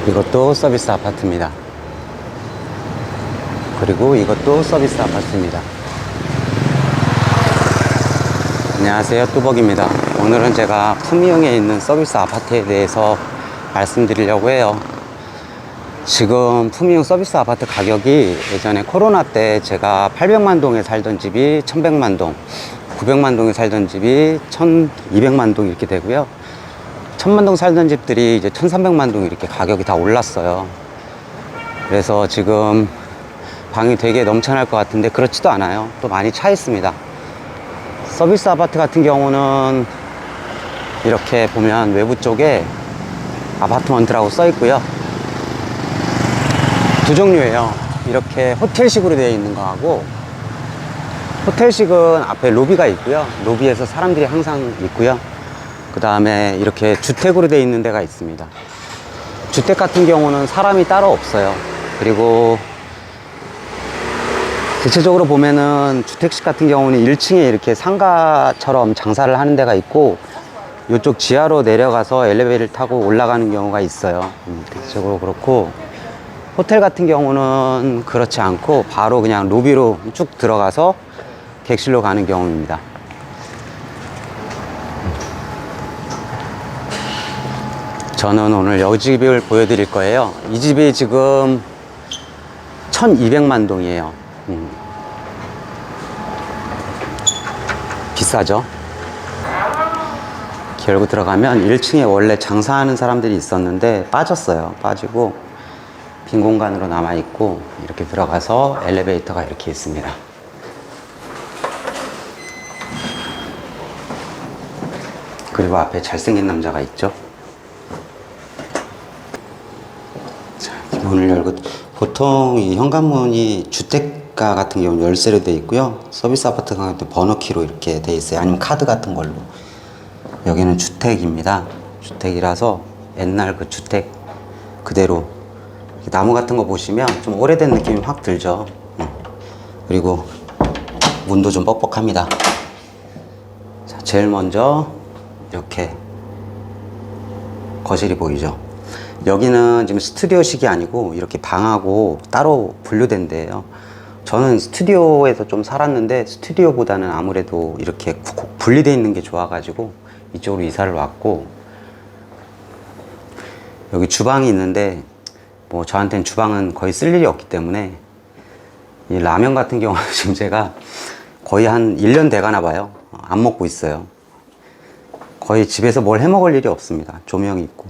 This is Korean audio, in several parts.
이것도 서비스 아파트입니다. 그리고 이것도 서비스 아파트입니다. 안녕하세요, 뚜벅입니다. 오늘은 제가 품위영에 있는 서비스 아파트에 대해서 말씀드리려고 해요. 지금 품위영 서비스 아파트 가격이 예전에 코로나 때 제가 800만 동에 살던 집이 1100만 동, 900만 동에 살던 집이 1200만 동 이렇게 되고요. 1000만 동 살던 집들이 이제 1300만 동 이렇게 가격이 다 올랐어요. 그래서 지금 방이 되게 넘쳐날 것 같은데 그렇지도 않아요. 또 많이 차 있습니다. 서비스 아파트 같은 경우는 이렇게 보면 외부 쪽에 아파트먼트라고 써 있고요. 두 종류예요. 이렇게 호텔식으로 되어 있는 거하고, 호텔식은 앞에 로비가 있고요. 로비에서 사람들이 항상 있고요. 그 다음에 이렇게 주택으로 되어 있는 데가 있습니다. 주택 같은 경우는 사람이 따로 없어요. 그리고 대체적으로 보면은 주택식 같은 경우는 1층에 이렇게 상가처럼 장사를 하는 데가 있고, 이쪽 지하로 내려가서 엘리베이터를 타고 올라가는 경우가 있어요. 대체적으로 그렇고, 호텔 같은 경우는 그렇지 않고 바로 그냥 로비로 쭉 들어가서 객실로 가는 경우입니다. 저는 오늘 이 집을 보여드릴 거예요. 이 집이 지금 1200만 동이에요. 비싸죠? 열고 들어가면 1층에 원래 장사하는 사람들이 있었는데 빠졌어요. 빠지고 빈 공간으로 남아있고, 이렇게 들어가서 엘리베이터가 이렇게 있습니다. 그리고 앞에 잘생긴 남자가 있죠. 자, 문을 열고, 보통 이 현관문이 주택가 같은 경우는 열쇠로 되어 있고요. 서비스 아파트 같은 경우는 번호키로 이렇게 되어 있어요. 아니면 카드 같은 걸로. 여기는 주택입니다. 주택이라서 옛날 그 주택 그대로. 나무 같은 거 보시면 좀 오래된 느낌이 확 들죠. 그리고 문도 좀 뻑뻑합니다. 자, 제일 먼저 이렇게 거실이 보이죠. 여기는 지금 스튜디오식이 아니고 이렇게 방하고 따로 분류된 데예요. 저는 스튜디오에서 좀 살았는데 스튜디오보다는 아무래도 이렇게 분리되어 있는 게 좋아가지고 이쪽으로 이사를 왔고, 여기 주방이 있는데 뭐 저한테는 주방은 거의 쓸 일이 없기 때문에, 이 라면 같은 경우는 지금 제가 거의 한 1년 돼가나 봐요. 안 먹고 있어요. 거의 집에서 뭘 해 먹을 일이 없습니다. 조명이 있고.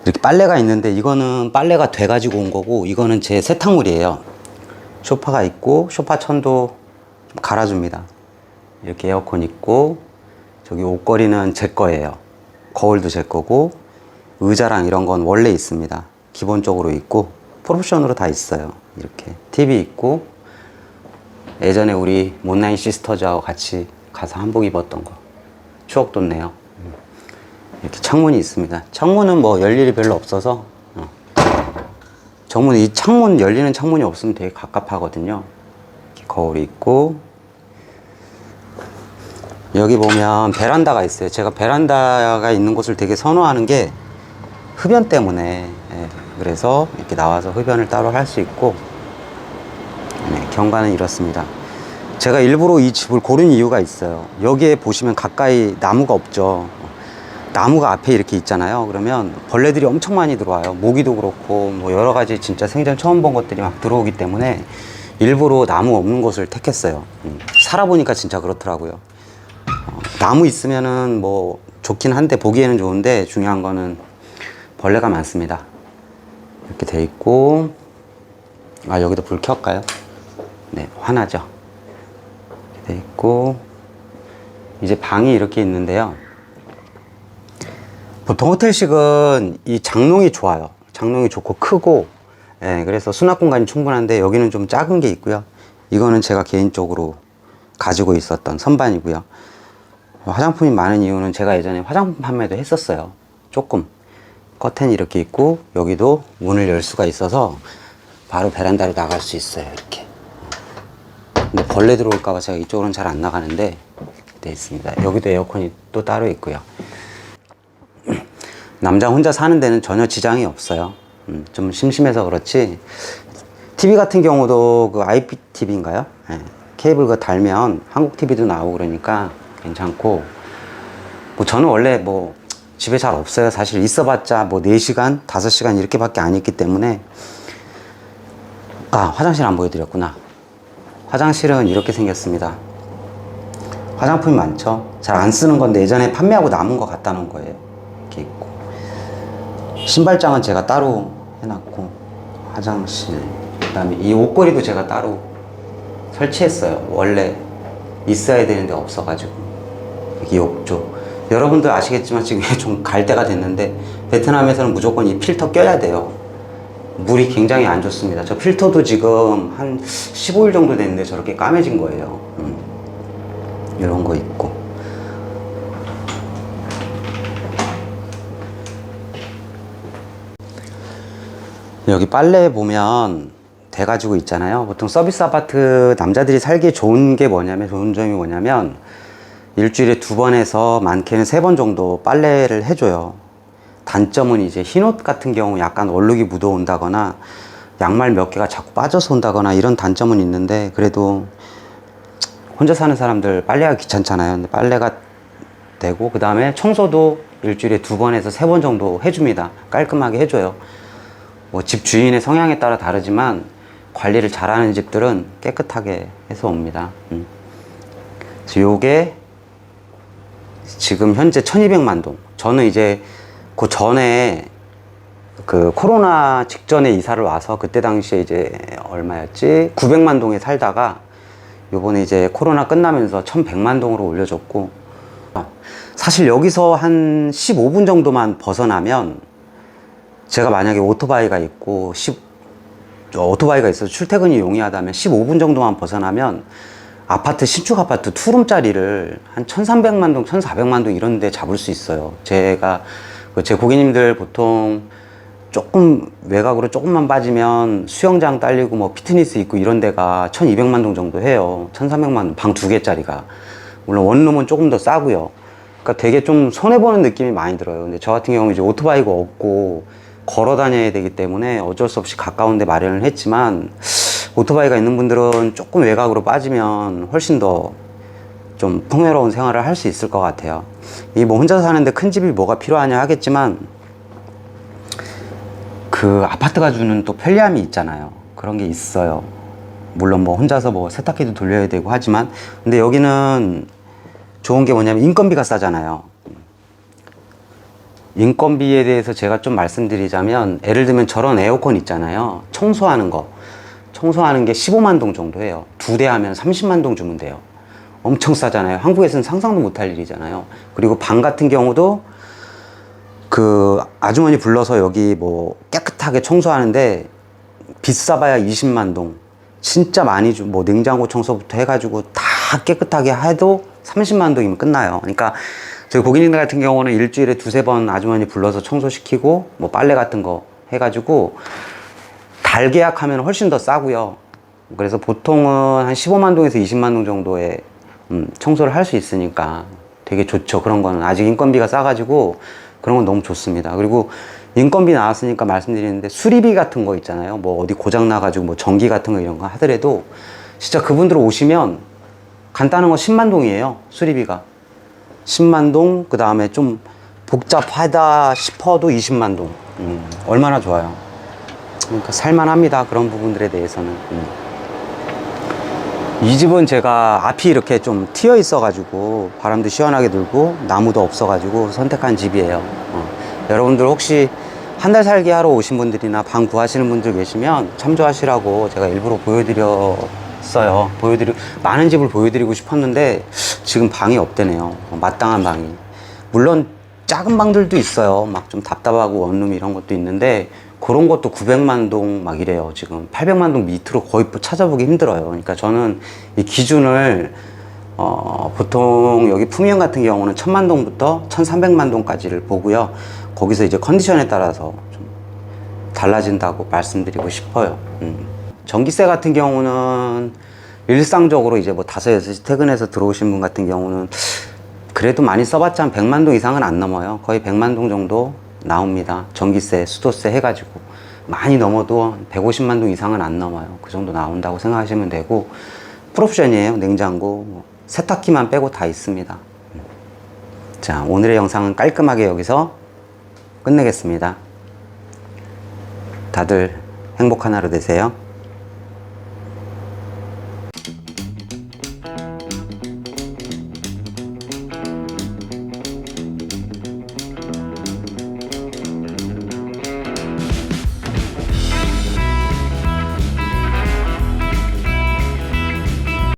이렇게 빨래가 있는데 이거는 빨래가 돼 가지고 온 거고, 이거는 제 세탁물이에요. 소파가 있고 소파 천도 좀 갈아줍니다. 이렇게 에어컨 있고, 저기 옷걸이는 제 거예요. 거울도 제 거고, 의자랑 이런 건 원래 있습니다. 기본적으로 있고 프로포션으로 다 있어요. 이렇게 TV 있고, 예전에 우리 못나인 시스터즈하고 같이 가서 한복 입었던 거 추억 돋네요. 이렇게 창문이 있습니다. 창문은 뭐 열 일이 별로 없어서, 정문, 이 창문, 열리는 창문이 없으면 되게 갑갑하거든요. 이렇게 거울이 있고, 여기 보면 베란다가 있어요. 제가 베란다가 있는 곳을 되게 선호하는 게 흡연 때문에, 그래서 이렇게 나와서 흡연을 따로 할 수 있고, 경관은 이렇습니다. 제가 일부러 이 집을 고른 이유가 있어요. 여기에 보시면 가까이 나무가 없죠. 나무가 앞에 이렇게 있잖아요. 그러면 벌레들이 엄청 많이 들어와요. 모기도 그렇고 뭐 여러 가지 진짜 생전 처음 본 것들이 막 들어오기 때문에 일부러 나무 없는 곳을 택했어요. 살아보니까 진짜 그렇더라고요. 나무 있으면은 뭐 좋긴 한데, 보기에는 좋은데 중요한 거는 벌레가 많습니다. 이렇게 돼 있고, 여기도 불 켤까요? 네, 환하죠. 이렇게 돼 있고, 이제 방이 이렇게 있는데요. 보통 호텔식은 이 장롱이 좋아요. 장롱이 좋고 크고, 그래서 수납 공간이 충분한데 여기는 좀 작은 게 있고요. 이거는 제가 개인적으로 가지고 있었던 선반이고요. 화장품이 많은 이유는 제가 예전에 화장품 판매도 했었어요. 조금. 커튼이 이렇게 있고, 여기도 문을 열 수가 있어서 바로 베란다로 나갈 수 있어요. 이렇게. 근데 벌레 들어올까봐 제가 이쪽으로는 잘 안 나가는데, 돼 있습니다. 여기도 에어컨이 또 따로 있고요. 남자 혼자 사는 데는 전혀 지장이 없어요. 좀 심심해서 그렇지. TV 같은 경우도 그 IPTV인가요? 네. 케이블 그 달면 한국 TV도 나오고 그러니까 괜찮고, 뭐 저는 원래 뭐 집에 잘 없어요. 사실 있어봤자 뭐 4시간, 5시간 이렇게밖에 안 있기 때문에. 아, 화장실 안 보여드렸구나. 화장실은 이렇게 생겼습니다. 화장품이 많죠. 잘 안 쓰는 건데 예전에 판매하고 남은 거 갖다 놓은 거예요. 이렇게 있고, 신발장은 제가 따로 해놨고, 화장실, 그 다음에 이 옷걸이도 제가 따로 설치했어요. 원래 있어야 되는데 없어가지고. 여기 욕조. 여러분들 아시겠지만 지금 좀 갈 때가 됐는데, 베트남에서는 무조건 이 필터 껴야 돼요. 물이 굉장히 안 좋습니다. 저 필터도 지금 한 15일 정도 됐는데 저렇게 까매진 거예요. 이런 거 있고, 여기 빨래 보면 돼가지고 있잖아요. 보통 서비스 아파트 남자들이 살기 좋은 게 뭐냐면, 좋은 점이 뭐냐면 일주일에 2번에서 많게는 3번 정도 빨래를 해줘요. 단점은 이제 흰옷 같은 경우 약간 얼룩이 묻어온다거나 양말 몇 개가 자꾸 빠져서 온다거나 이런 단점은 있는데, 그래도 혼자 사는 사람들 빨래가 귀찮잖아요. 근데 빨래가 되고, 그 다음에 청소도 일주일에 2번에서 3번 정도 해줍니다. 깔끔하게 해줘요. 뭐 집 주인의 성향에 따라 다르지만 관리를 잘하는 집들은 깨끗하게 해서 옵니다. 그래서 요게 지금 현재 1200만 동. 저는 이제 그 전에 그 코로나 직전에 이사를 와서 그때 당시에 이제 얼마였지? 900만 동에 살다가 요번에 이제 코로나 끝나면서 1100만 동으로 올려줬고, 사실 여기서 한 15분 정도만 벗어나면, 제가 만약에 오토바이가 있고 오토바이가 있어서 출퇴근이 용이하다면 15분 정도만 벗어나면 아파트, 신축 아파트 투룸짜리를 한 1300만 동, 1400만 동 이런 데 잡을 수 있어요. 제가 제 고객님들 보통 조금 외곽으로 조금만 빠지면 수영장 딸리고 뭐 피트니스 있고 이런 데가 1200만 동 정도 해요. 1300만 동, 방 2개짜리가. 물론 원룸은 조금 더 싸고요. 그러니까 되게 좀 손해보는 느낌이 많이 들어요. 근데 저 같은 경우는 이제 오토바이가 없고 걸어 다녀야 되기 때문에 어쩔 수 없이 가까운 데 마련을 했지만, 오토바이가 있는 분들은 조금 외곽으로 빠지면 훨씬 더 좀 풍요로운 생활을 할 수 있을 것 같아요. 이 뭐 혼자 사는데 큰 집이 뭐가 필요하냐 하겠지만, 그 아파트가 주는 또 편리함이 있잖아요. 그런 게 있어요. 물론 뭐 혼자서 뭐 세탁기도 돌려야 되고 하지만, 근데 여기는 좋은 게 뭐냐면 인건비가 싸잖아요. 인건비에 대해서 제가 좀 말씀드리자면, 예를 들면 저런 에어컨 있잖아요. 청소하는 게 15만 동 정도 해요. 2대 하면 30만 동 주면 돼요. 엄청 싸잖아요. 한국에서는 상상도 못할 일이잖아요. 그리고 방 같은 경우도 그 아주머니 불러서 여기 뭐 깨끗하게 청소하는데 비싸봐야 20만 동. 진짜 많이 뭐 냉장고 청소부터 해가지고 다 깨끗하게 해도 30만 동이면 끝나요. 그러니까 저희 고객님들 같은 경우는 일주일에 2-3번 아주머니 불러서 청소시키고 뭐 빨래 같은 거 해가지고 달 계약하면 훨씬 더 싸고요. 그래서 보통은 한 15만 동에서 20만 동 정도의 청소를 할 수 있으니까 되게 좋죠. 그런 거는 아직 인건비가 싸가지고 그런 건 너무 좋습니다. 그리고 인건비 나왔으니까 말씀드리는데, 수리비 같은 거 있잖아요. 뭐 어디 고장 나가지고 뭐 전기 같은 거 이런 거 하더라도 진짜 그분들 오시면 간단한 거 10만 동이에요. 수리비가 10만 동. 그 다음에 좀 복잡하다 싶어도 20만 동. 얼마나 좋아요. 그러니까 살만합니다. 그런 부분들에 대해서는. 이 집은 제가 앞이 이렇게 좀 트여 있어 가지고 바람도 시원하게 들고 나무도 없어 가지고 선택한 집이에요. 여러분들 혹시 한 달 살기 하러 오신 분들이나 방 구하시는 분들 계시면 참조하시라고 제가 일부러 보여드렸어요. 많은 집을 보여드리고 싶었는데 지금 방이 없대네요. 마땅한 방이. 물론 작은 방들도 있어요. 막 좀 답답하고 원룸 이런 것도 있는데, 그런 것도 900만 동 막 이래요. 지금 800만 동 밑으로 거의 찾아보기 힘들어요. 그러니까 저는 이 기준을 보통 여기 풍년 같은 경우는 1000만 동부터 1300만 동까지를 보고요. 거기서 이제 컨디션에 따라서 좀 달라진다고 말씀드리고 싶어요. 전기세 같은 경우는 일상적으로 이제 뭐 5, 6시 퇴근해서 들어오신 분 같은 경우는 그래도 많이 써봤자 한 100만 동 이상은 안 넘어요. 거의 100만 동 정도 나옵니다. 전기세, 수도세 해가지고 많이 넘어도 150만 동 이상은 안 넘어요. 그 정도 나온다고 생각하시면 되고, 풀옵션이에요. 냉장고, 뭐 세탁기만 빼고 다 있습니다. 자, 오늘의 영상은 깔끔하게 여기서 끝내겠습니다. 다들 행복한 하루 되세요.